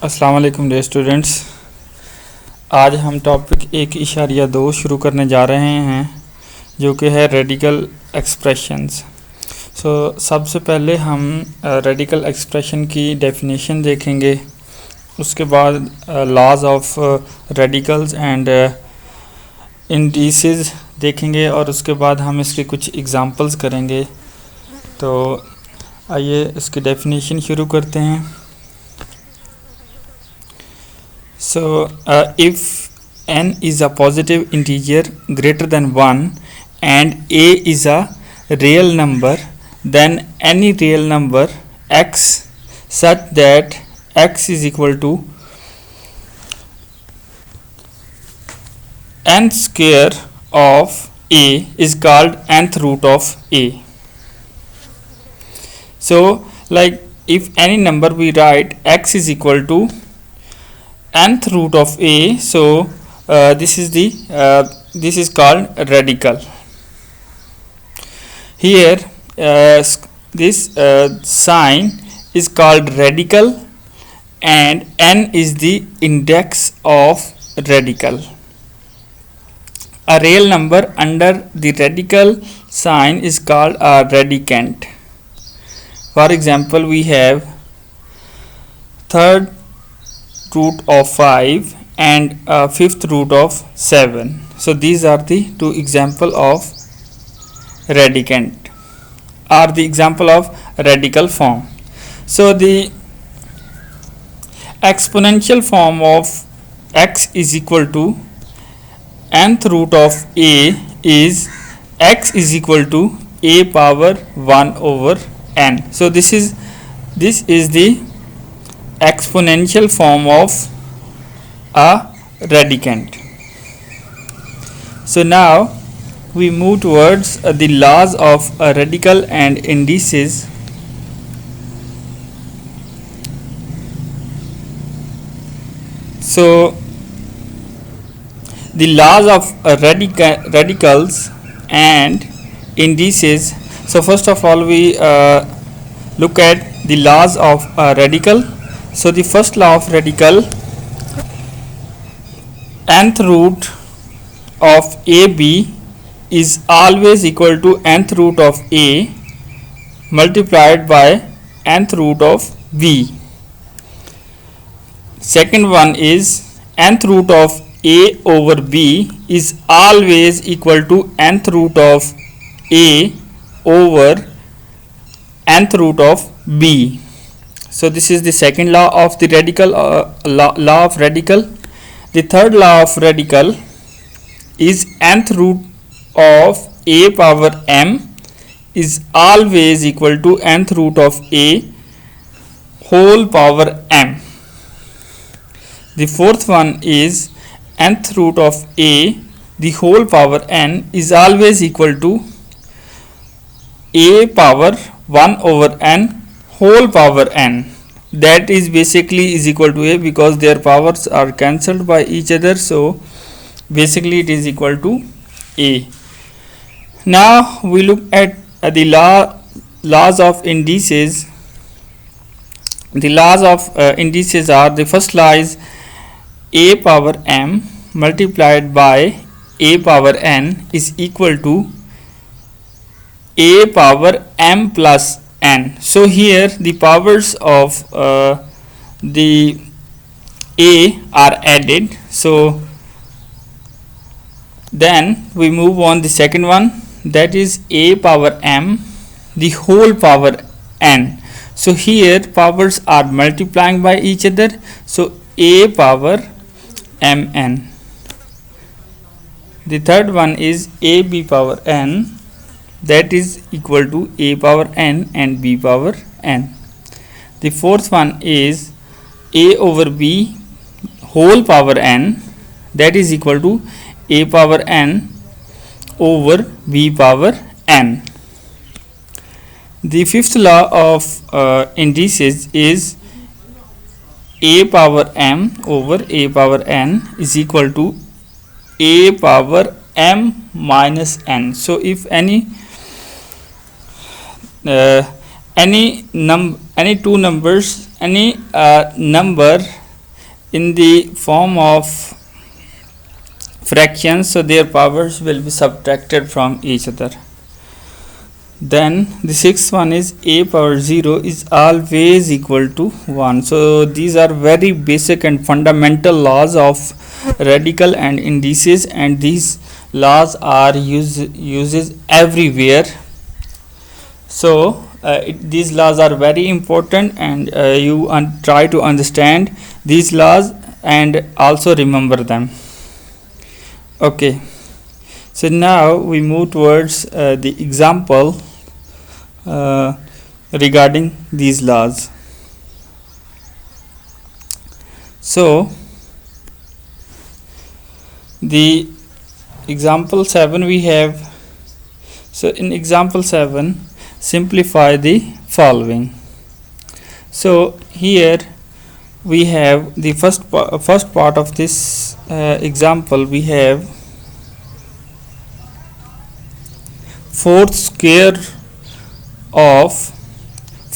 अस्सलाम वालेकुम dear students. आज हम टॉपिक 1.2 शुरू करने जा रहे हैं जो कि है रेडिकल एक्सप्रेशंस। सबसे पहले हम रेडिकल एक्सप्रेशन की डेफिनेशन देखेंगे, उसके बाद laws of radicals and indices देखेंगे और उसके बाद हम इसके कुछ एग्जांपल्स करेंगे। तो आइए इसकी डेफिनेशन शुरू करते हैं। So, if n is a positive integer greater than 1 and a is a real number, then any real number x such that x is equal to n square of a is called nth root of a. So, like if any number we write x is equal to nth root of a, so this is called radical. Here this sign is called radical and n is the index of radical. A real number under the radical sign is called a radicand. For example, we have third root of 5 and fifth root of 7. So these are the two example of radicand or the example of radical form. So the exponential form of x is equal to nth root of a is x is equal to a power 1 over n. So this is the exponential form of a radicand. So now we move towards the laws of a radical and indices. So the laws of radicals and indices. So first of all we look at the laws of a radical. So the first law of radical, nth root of AB is always equal to nth root of A multiplied by nth root of B. Second one is nth root of A over B is always equal to nth root of A over nth root of B. So this is the second law of the radical law of radical. The third law of radical is nth root of a power m is always equal to nth root of a whole power m. The fourth one is nth root of a the whole power n is always equal to a power 1 over n whole power n. That is basically is equal to a because their powers are cancelled by each other, so basically it is equal to a. Now we look at the laws of indices. The laws of indices are, the first law is a power m multiplied by a power n is equal to a power m plus n. So here the powers of the a are added. So then we move on the second one, that is a power m the whole power n. So here powers are multiplying by each other, so a power mn. The third one is ab power n, that is equal to a power n and b power n. The fourth one is a over b whole power n, that is equal to a power n over b power n. The fifth law of indices is a power m over a power n is equal to a power m minus n. So if any any two numbers, any number in the form of fractions, so their powers will be subtracted from each other. Then the sixth one is a power 0 is always equal to 1. So these are very basic and fundamental laws of radical and indices, and these laws are uses everywhere. So these laws are very important, and you try to understand these laws and also remember them. Okay, so now we move towards the example regarding these laws. So the example 7 we have. So in example 7, simplify the following. So here we have the first part of this example. We have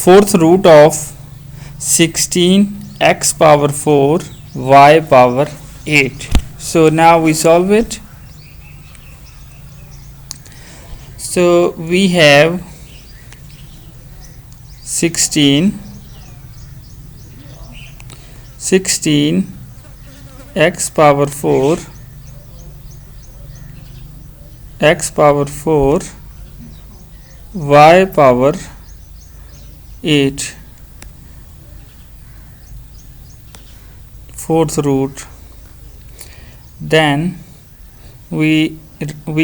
fourth root of 16 x power 4 y power 8. So now we solve it. So we have 16 x power 4 y power 8, fourth root. Then we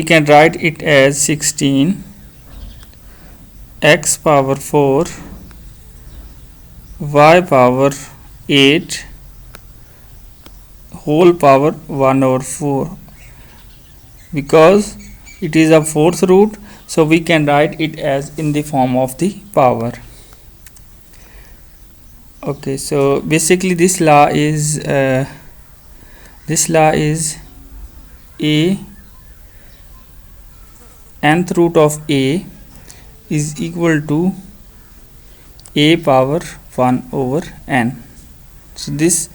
can write it as 16 x power 4 y power 8 whole power 1 over 4. Because it is a fourth root, so we can write it as in the form of the power. Okay, so basically this law is a nth root of a is equal to a power 1 over n. So this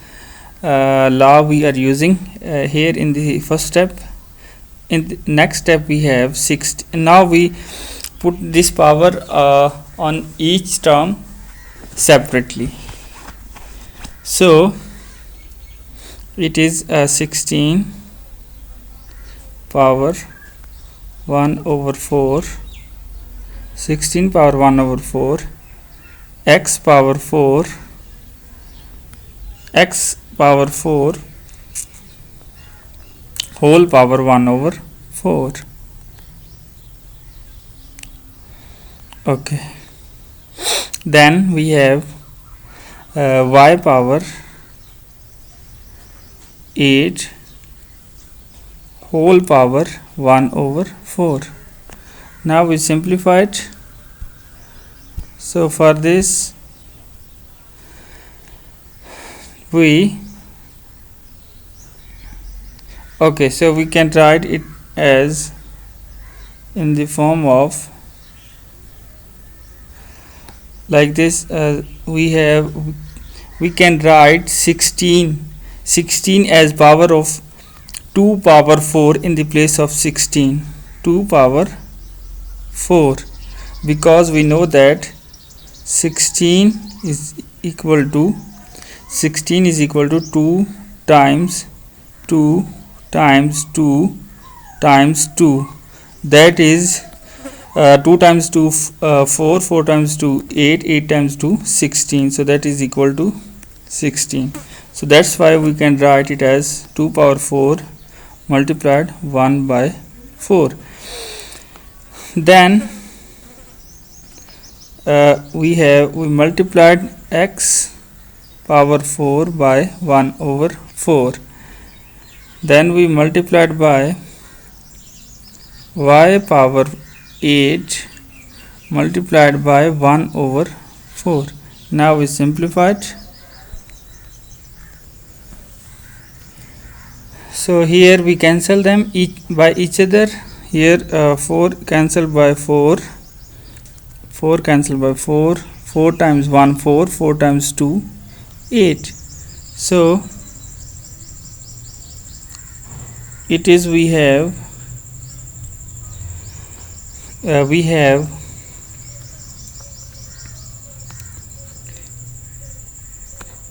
law we are using here in the first step. In the next step we have 16. Now we put this power on each term separately. So it is 16 power 1 over 4, 16 power 1 over 4 x power 4 whole power 1 over 4. Okay, then we have y power 8 whole power 1 over 4. Now we simplify it. So for this so we can write it as in the form of like this. We can write 16 as power of 2 power 4 in the place of 16, 2 power 4, because we know that 16 is equal to 2 times 2 times 2 times 2, that is 2 times 2 4, 4 times 2 8, 8 times 2 16, so that is equal to 16. So that's why we can write it as 2 power 4 multiplied 1 by 4. Then we multiplied x power 4 by 1 over 4. Then we multiplied by y power 8 multiplied by 1 over 4. Now we simplify it. So here we cancel them by each other. Here 4 cancel by 4, 4 cancel by 4, 4 times 1 4, 4 times 2 8. So it is we have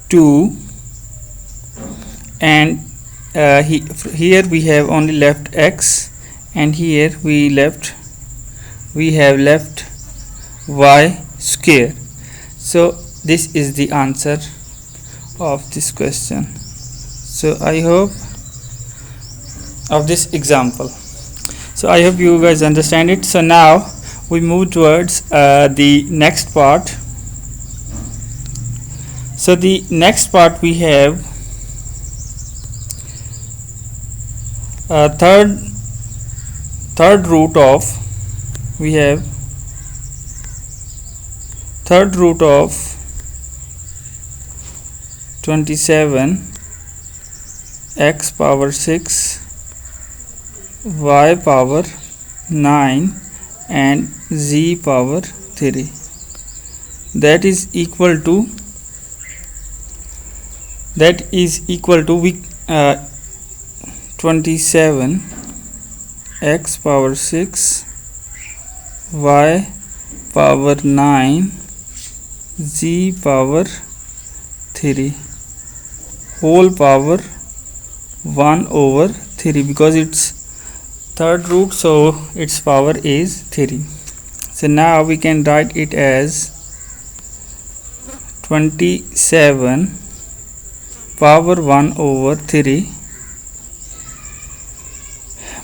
2, and here we have only left x, and here we have left y square. So this is the answer of this question. So I hope of this example. So I hope you guys understand it. So now we move towards the next part. So the next part we have third root of third root of 27 x power 6 y power 9 and z power 3, that is equal to 27 x power 6 y power 9 z power 3 whole power 1 over 3, because it's third root, so its power is 3. So now we can write it as 27 power 1 over 3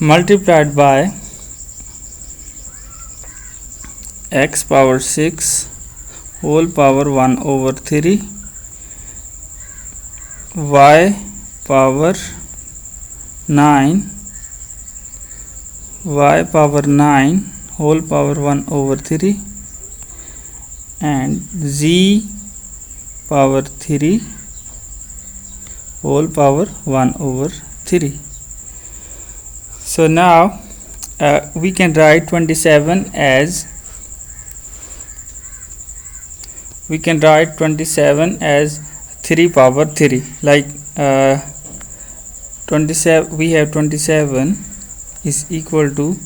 multiplied by x power 6 whole power 1 over 3 y power 9 whole power 1 over 3 and z power 3 whole power 1 over 3. So now we can write 27 as 3 power 3, like 27, we have 27 is equal to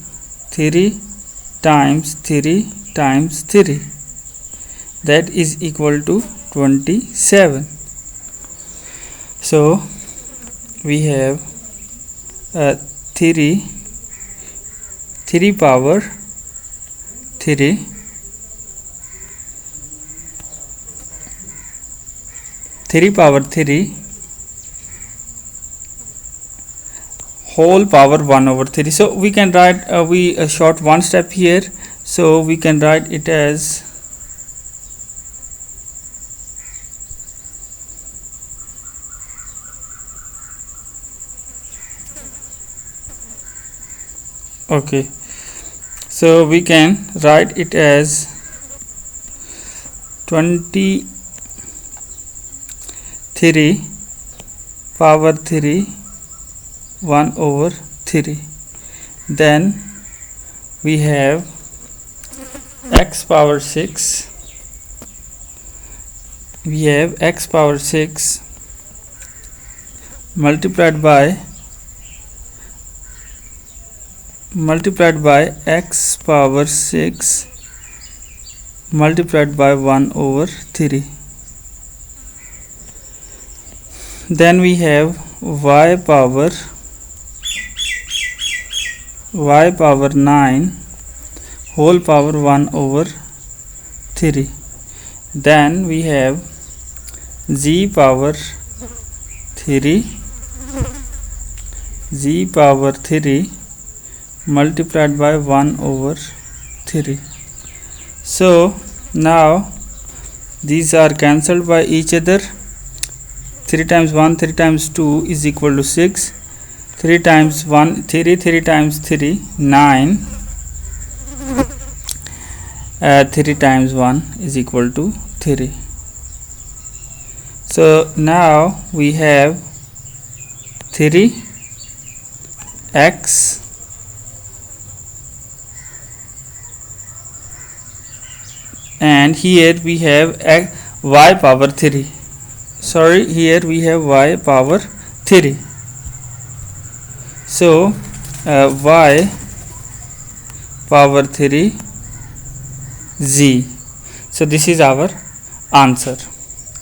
3 times 3 times 3, that is equal to 27. So we have 3 power 3 power 3 whole power 1 over 3. So we can write short one step here, so we can write it as okay, so we can write it as 23 power 3 1 over 3. Then we have x power 6, multiplied by x power 6 multiplied by 1 over 3. Then we have y power 9 whole power 1 over 3. Then we have z power 3 multiplied by 1 over 3. So now these are cancelled by each other. 3 times 1 3 times 2 is equal to 6. 3 times 1 3, 3 times 3 9, 3 times 1 is equal to 3. So now we have 3x and here we have y power 3. Sorry, here we have y power 3. So y power 3 z. So this is our answer.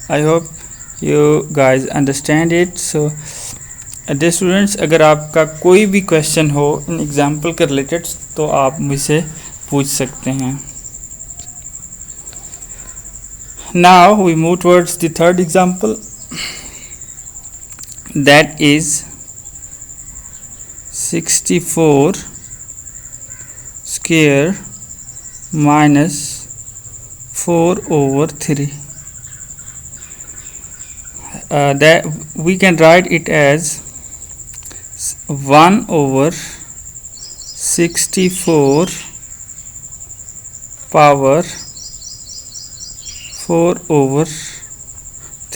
I hope you guys understand it. So dear students, अगर आपका कोई भी question हो in example के related तो आप मुझसे पूछ सकते हैं. Now we move towards the third example, that is 64 square minus 4 over 3. That we can write it as 1 over 64 power 4 over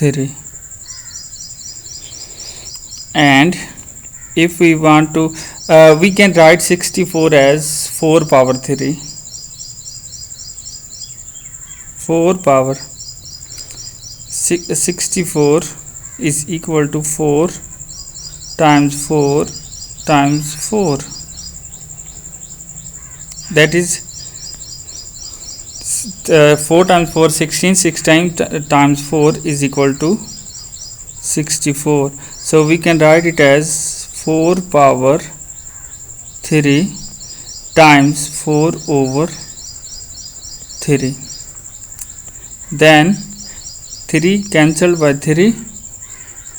3. And if we want to we can write 64 as 4 power 3. 4 power 64 is equal to 4 times 4 times 4. That is 4 times 4 16. 16 times 4 is equal to 64. So we can write it as 4 power 3 times 4 over 3. Then 3 cancelled by 3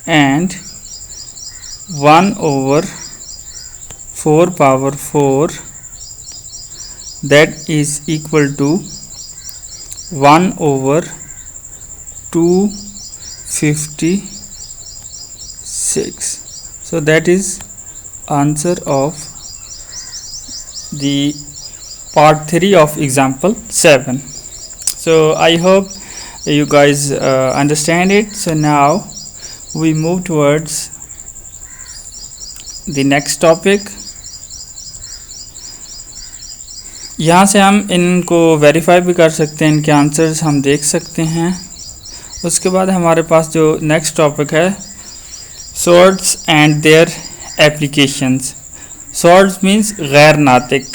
and 1 over 4 power 4, that is equal to 1 over 256. So that is answer of the part 3 of example 7. So I hope you guys understand it. So now we move towards the next topic. यहाँ से हम इनको verify भी कर सकते हैं, इनके answers हम देख सकते हैं. उसके बाद हमारे पास जो नेक्स्ट टॉपिक है, surds and their applications. Surds means गैर नातिक.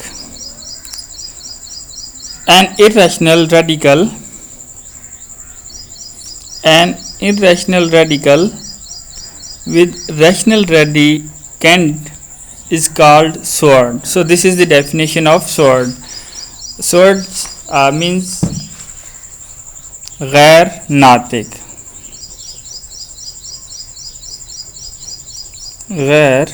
An irrational radical, an irrational radical with rational radicand is called sword. So this is the definition of sword. Sword means गैर नातिक. गैर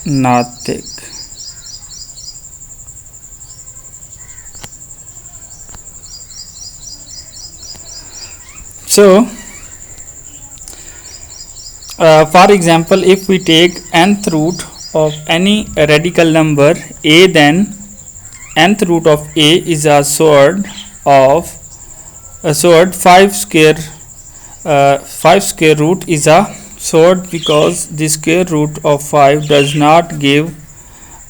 नातिक. So for example, if we take nth root of any radical number a, then nth root of a is a sword of 5 square root is a sword, because the square root of 5 does not give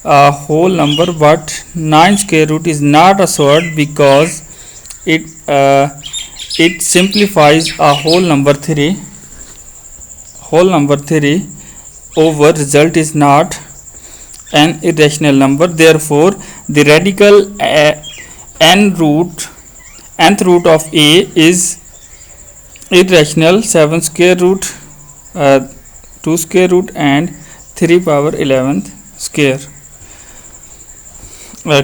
a whole number, but 9 square root is not a sword because it simplifies a whole number 3 over result is not an irrational number. Therefore the radical nth root of a is irrational. 7 square root, 2 square root and 3 power 11th square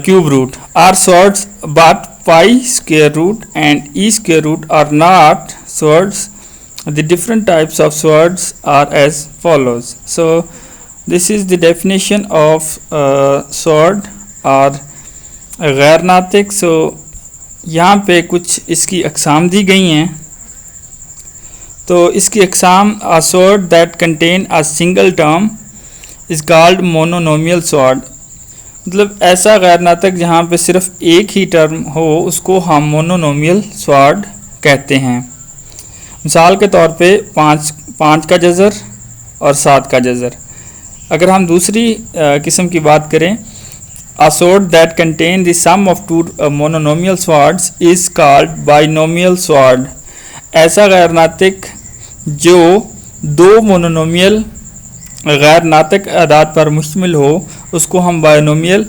cube root are swords, but pi square root and e square root are not swords. The different types of swords are as follows. So this is the definition of sword or गैर नातिक. So यहाँ पे कुछ इसकी अक़साम दी गई हैं. तो इसकी अक़साम, a sword that contain a single term is called mononomial sword. मतलब ऐसा गैर नातिक जहाँ पे सिर्फ एक ही टर्म हो उसको हम मोनोनोमियल स्वॉर्ड कहते हैं. मिसाल के तौर पे 5 का जज़र और 7 का जज़र. अगर हम दूसरी किस्म की बात करें, a sword that contain the sum of two mononomial swords is called binomial sword. ऐसा गैर नातिक जो दो मोनोनोमियल गैर नातिक अदाद पर मुश्तमिल हो उसको हम बायनोमियल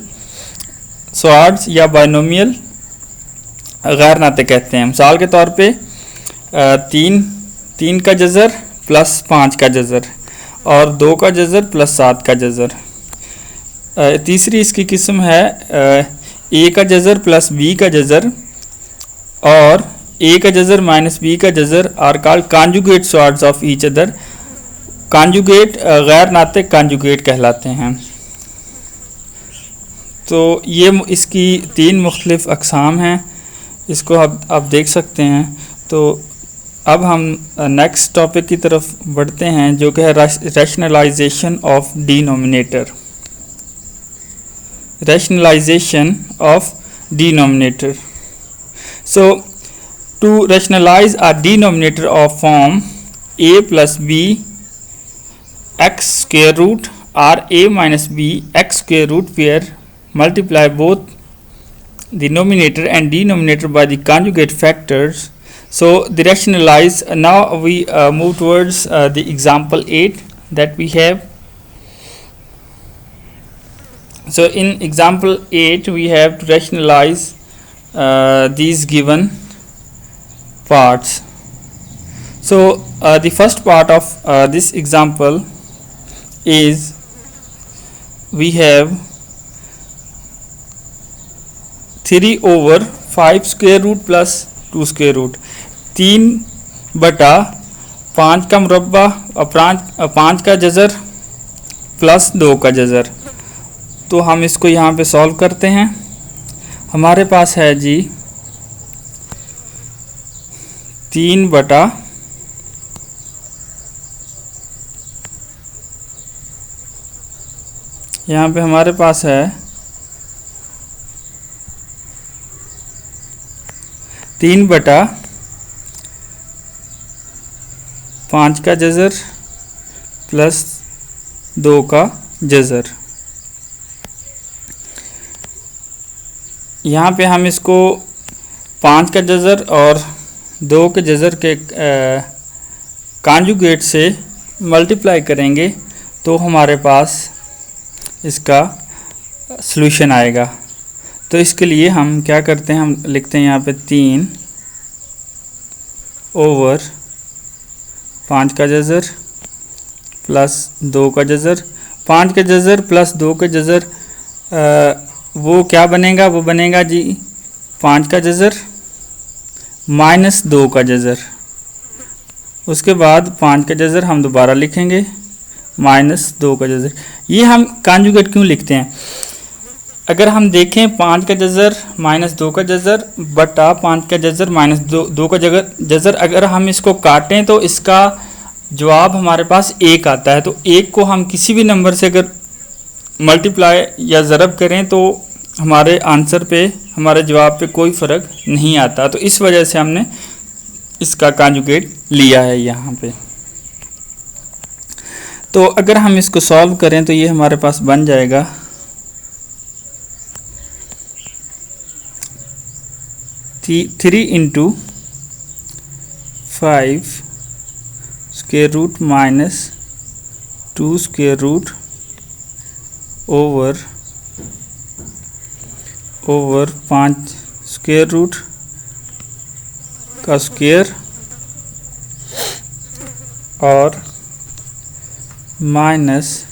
स्वाड्स या बायनोमियल गैर नातिक कहते हैं। मिसाल के तौर पे 3 का जज़र प्लस 5 का जज़र और 2 का जज़र प्लस 7 का जज़र। तीसरी इसकी किस्म है ए का जज़र प्लस बी का जज़र और ए का जज़र माइनस बी का जज़र are called conjugate surds of each other. Conjugate गैर नातिक कॉन्जुगेट कहलाते हैं। तो ये इसकी 3 मुख्तलिफ अक़साम हैं, इसको आप देख सकते हैं। तो अब हम नेक्स्ट टॉपिक की तरफ बढ़ते हैं जो कि है rationalization of denominator. Rationalization of denominator. So to rationalize a denominator of form a plus b x square root or a minus b x square root where multiply both the numerator and denominator by the conjugate factors. So the rationalize, now we move towards the example 8 that we have. So in example 8 we have to rationalize these given parts. So the first part of this example is we have 3 over 5 square root plus 2 square root। 3/5 का मुरब्बा और 5 का जज़र plus 2 का जज़र। तो हम इसको यहाँ पे सॉल्व करते हैं। हमारे पास है जी 3 बटा यहाँ पे हमारे पास है 3/5 का जज़र प्लस 2 का जज़र। यहाँ पे हम इसको 5 का जज़र और 2 के जज़र के कॉन्जुगेट से मल्टीप्लाई करेंगे तो हमारे पास इसका सॉल्यूशन आएगा। तो इसके लिए हम क्या करते हैं, हम लिखते हैं यहाँ पे 3 ओवर 5 का जज़र प्लस 2 का जज़र। 5 का जज़र प्लस 2 का जज़र वो क्या बनेगा, वो बनेगा जी 5 का जज़र माइनस 2 का जज़र। उसके बाद 5 का जज़र हम दोबारा लिखेंगे माइनस 2 का जज़र। ये हम कॉन्जुगेट क्यों लिखते हैं, अगर हम देखें 5 का जज़र माइनस 2 का जज़र बटा 5 का जज़र माइनस 2 का जज़र, अगर हम इसको काटें तो इसका जवाब हमारे पास 1 आता है। तो 1 को हम किसी भी नंबर से अगर मल्टीप्लाई या ज़रब करें तो हमारे आंसर पे, हमारे जवाब पे कोई फ़र्क नहीं आता। तो इस वजह से हमने इसका कॉन्जुगेट लिया है यहाँ पे। तो अगर हम इसको सॉल्व करें तो ये हमारे पास बन जाएगा 3 into 5 square root minus 2 square root over 5 square root का स्क्वायर और माइनस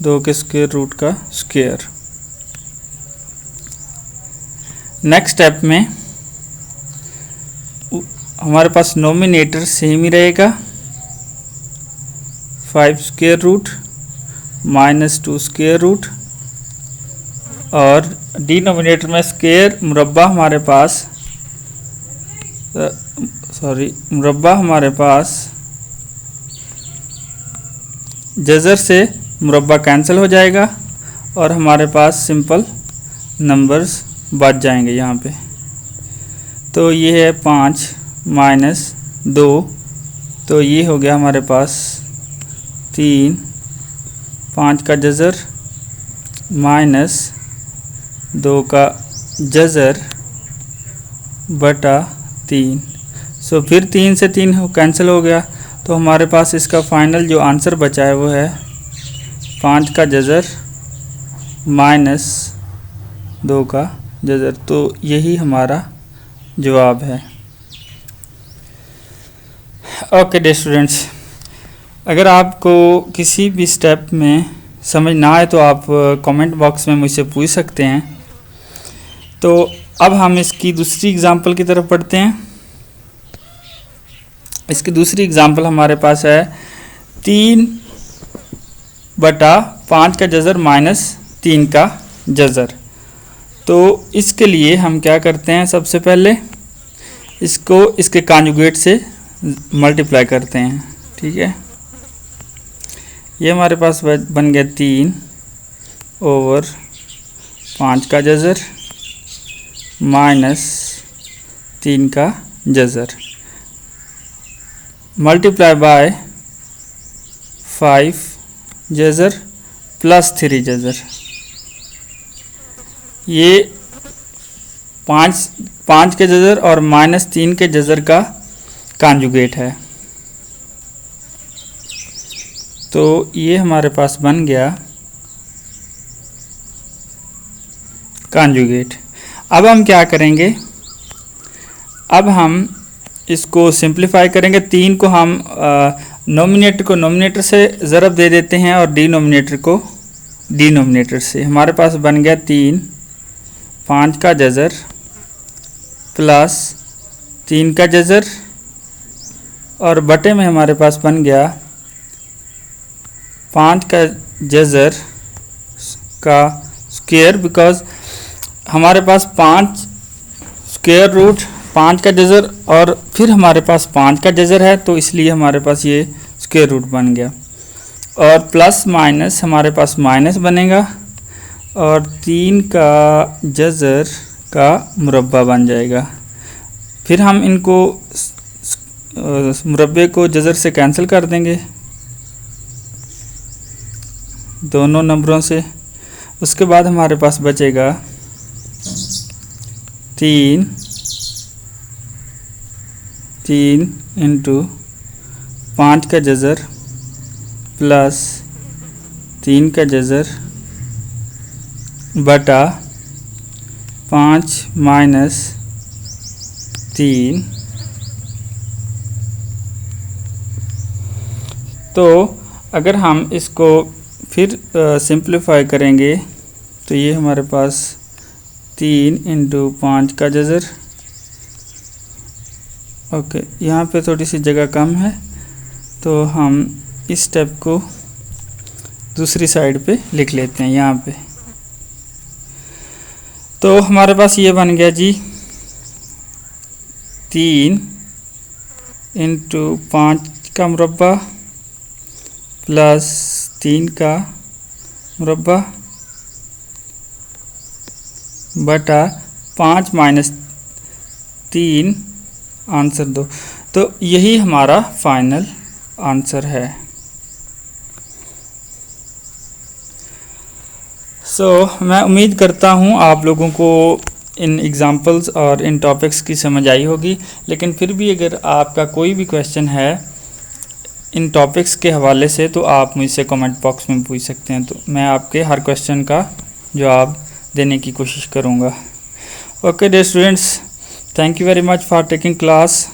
2 के स्क्वायर रूट का स्क्वायर। नेक्स्ट स्टेप में हमारे पास नोमिनेटर सेम ही रहेगा 5 square root minus 2 square root और डिनोमिनेटर में स्क्वायर मुरब्बा हमारे पास जज़र से मुरब्बा कैंसिल हो जाएगा और हमारे पास सिंपल नंबर्स बच जाएंगे यहाँ पे। तो ये है 5 माइनस 2, तो ये हो गया हमारे पास 3, 5 का जज़र माइनस 2 का जज़र बटा 3। सो फिर 3 से 3 कैंसिल हो गया तो हमारे पास इसका फाइनल जो आंसर बचा है वो है 5 का जज़र माइनस 2 का जज़र। तो यही हमारा जवाब है। ओके डियर स्टूडेंट्स, अगर आपको किसी भी स्टेप में समझ ना आए तो आप कमेंट बॉक्स में मुझसे पूछ सकते हैं। तो अब हम इसकी दूसरी एग्जांपल की तरफ पढ़ते हैं। इसकी दूसरी एग्जांपल हमारे पास है 3/5 का जज़र माइनस 3 का जज़र। तो इसके लिए हम क्या करते हैं, सबसे पहले इसको इसके कॉन्जुगेट से मल्टीप्लाई करते हैं। ठीक है, ये हमारे पास बन गया 3/5 का जज़र माइनस 3 का जज़र मल्टीप्लाई बाय 5 जज़र प्लस 3 जज़र। ये 5 के जज़र और माइनस 3 के जज़र का कॉन्जुगेट है। तो ये हमारे पास बन गया कॉन्जुगेट। अब हम क्या करेंगे, अब हम इसको सिंप्लीफाई करेंगे। 3 को हम नोमिनेटर को नोमिनेटर से ज़रब दे देते हैं और डिनोमिनेटर को डिनोमिनेटर से। हमारे पास बन गया 3/5 का जज़र प्लस 3 का जज़र और बटे में हमारे पास बन गया 5 का जज़र का स्क्वायर, बिकॉज हमारे पास 5 स्क्वायर रूट 5 का जज़र और फिर हमारे पास 5 का जज़र है, तो इसलिए हमारे पास ये स्क्वायर रूट बन गया। और प्लस माइनस हमारे पास माइनस बनेगा और 3 का जज़र का मुरब्बा बन जाएगा। फिर हम इनको मुरब्बे को जज़र से कैंसिल कर देंगे दोनों नंबरों से। उसके बाद हमारे पास बचेगा 3 इंटू 5 का जज़र प्लस 3 का जज़र बटा 5 माइनस 3। तो अगर हम इसको फिर सिंप्लीफाई करेंगे तो ये हमारे पास 3 इंटू 5 का जज़र। ओके, यहाँ पे थोड़ी सी जगह कम है तो हम इस स्टेप को दूसरी साइड पे लिख लेते हैं यहाँ पे। तो हमारे पास ये बन गया जी 3 इंटू 5 का मुरब्बा प्लस 3 का मुरब्बा बटा 5 माइनस 3 आंसर 2। तो यही हमारा फाइनल आंसर है। मैं उम्मीद करता हूँ आप लोगों को इन एग्जाम्पल्स और इन टॉपिक्स की समझ आई होगी। लेकिन फिर भी अगर आपका कोई भी क्वेश्चन है इन टॉपिक्स के हवाले से तो आप मुझसे कमेंट बॉक्स में पूछ सकते हैं। तो मैं आपके हर क्वेश्चन का जवाब देने की कोशिश करूँगा। Okay dear students, thank you very much for taking class.